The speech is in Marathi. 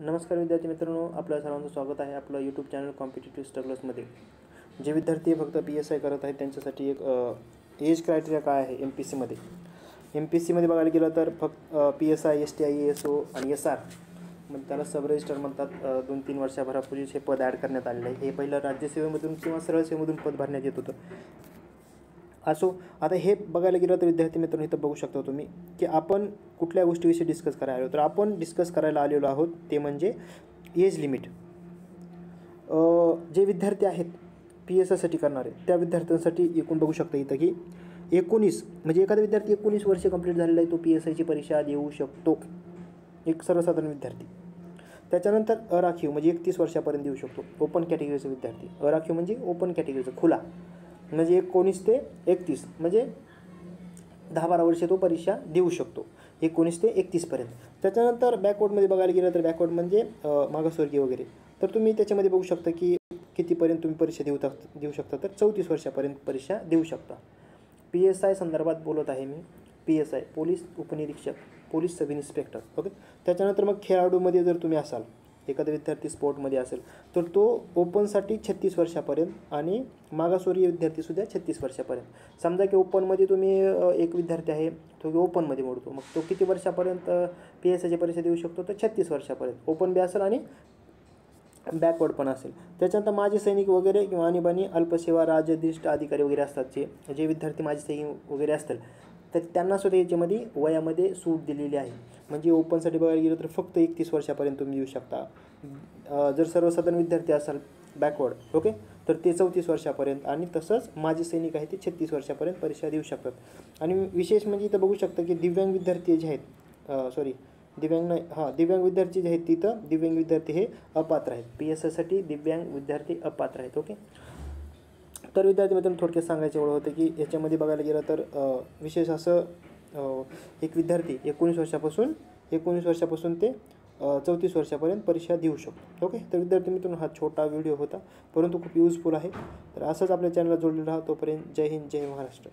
नमस्कार विद्यार्थी मित्रांनो, आपल्या सर्वांचं स्वागत आहे आपलं यूट्यूब चॅनल कॉम्पिटिटिव्ह स्ट्रगल्समध्ये. जे विद्यार्थी फक्त PSI करत आहेत त्यांच्यासाठी एक एज क्रायटेरिया काय आहे एम पी एस सीमध्ये बघायला गेलं तर फक्त PSI, STI, ASO आणि SR म्हणजे त्याला सब रजिस्टर म्हणतात. 2-3 वर्षाभरापूर्वीच हे पद ॲड करण्यात आलेलं आहे. हे पहिलं राज्यसेवेमधून किंवा सरळ सेवेमधून पद भरण्यात येत होतं. आता हे बघायला गेलं तर विद्यार्थी मित्रांनो इथं बघू शकता तुम्ही की आपण कुठल्या गोष्टीविषयी डिस्कस करायला आलो. तर आपण डिस्कस करायला आलेलो आहोत ते म्हणजे एज लिमिट. जे विद्यार्थी आहेत PSIसाठी करणारे त्या विद्यार्थ्यांसाठी एकूण बघू शकता इथं की 19 म्हणजे एखादा विद्यार्थी 19 वर्ष कंप्लीट झालेला आहे तो PSIची परीक्षा देऊ शकतो, एक सर्वसाधारण विद्यार्थी. त्याच्यानंतर अराखीव म्हणजे 31 वर्षापर्यंत देऊ शकतो ओपन कॅटेगरीचा विद्यार्थी. अराखीव म्हणजे ओपन कॅटेगरीचा खुला म्हणजे 19 ते 31 म्हणजे 10-12 वर्षे तो परीक्षा देऊ शकतो, 19 ते 31पर्यंत. त्याच्यानंतर बॅकवर्डमध्ये बघायला गेलं तर बॅकवर्ड म्हणजे मागासवर्गीय वगैरे. तर तुम्ही त्याच्यामध्ये बघू शकता की कितीपर्यंत तुम्ही परीक्षा देऊ शकता. तर 34 वर्षापर्यंत परीक्षा देऊ शकता. PSI संदर्भात बोलत आहे मी. PSI पोलीस उपनिरीक्षक, पोलीस सब इन्स्पेक्टर. ओके. त्याच्यानंतर मग खेळाडूमध्ये जर तुम्ही असाल, एखादा विद्यार्थी स्पोर्टमध्ये असेल तर तो ओपनसाठी 36 वर्षापर्यंत आणि मागासवर्गीय विद्यार्थीसुद्धा 36 वर्षापर्यंत. समजा की ओपनमध्ये तुम्ही एक विद्यार्थी आहे तो ओपनमध्ये मोडतो, मग तो किती वर्षापर्यंत PSIची परीक्षा देऊ शकतो तर 36 वर्षापर्यंत ओपन बी असेल आणि बॅकवर्ड पण असेल. त्याच्यानंतर माजी सैनिक वगैरे किंवा आणीबाणी अल्पसेवा राजधिष्ठ अधिकारी वगैरे असतात, जे विद्यार्थी माजी सैनिक वगैरे असतील तर त्यांनासुद्धा याच्यामध्ये वयामध्ये सूट दिलेली आहे. म्हणजे ओपनसाठी बघायला गेलं तर फक्त 31 वर्षापर्यंत तुम्ही देऊ शकता. जर सर्वसाधारण विद्यार्थी असाल बॅकवर्ड, ओके, तर ते 34 वर्षापर्यंत आणि तसंच माजी सैनिक आहे ते 36 वर्षापर्यंत परीक्षा देऊ शकतात. आणि विशेष म्हणजे इथं बघू शकता की दिव्यांग विद्यार्थी जे आहेत दिव्यांग विद्यार्थी जे आहेत तिथं दिव्यांग विद्यार्थी हे अपात्र आहेत. PSIसाठी दिव्यांग विद्यार्थी अपात्र आहेत. ओके. तर विद्यार्थी मित्रांनो थोडक्यात सांगायचं एवढं होतं की याच्यामध्ये बघायला गेलं तर विशेष असं एक विद्यार्थी 19 वर्षापासून ते 34 वर्षापर्यंत परीक्षा देऊ शकतो. ओके. तर विद्यार्थी मित्रांनो हा छोटा व्हिडिओ होता, परंतु खूप युजफुल आहे. तर असंच आपल्या चॅनलला जोडलेलं राहा. तोपर्यंत जय हिंद, जय महाराष्ट्र.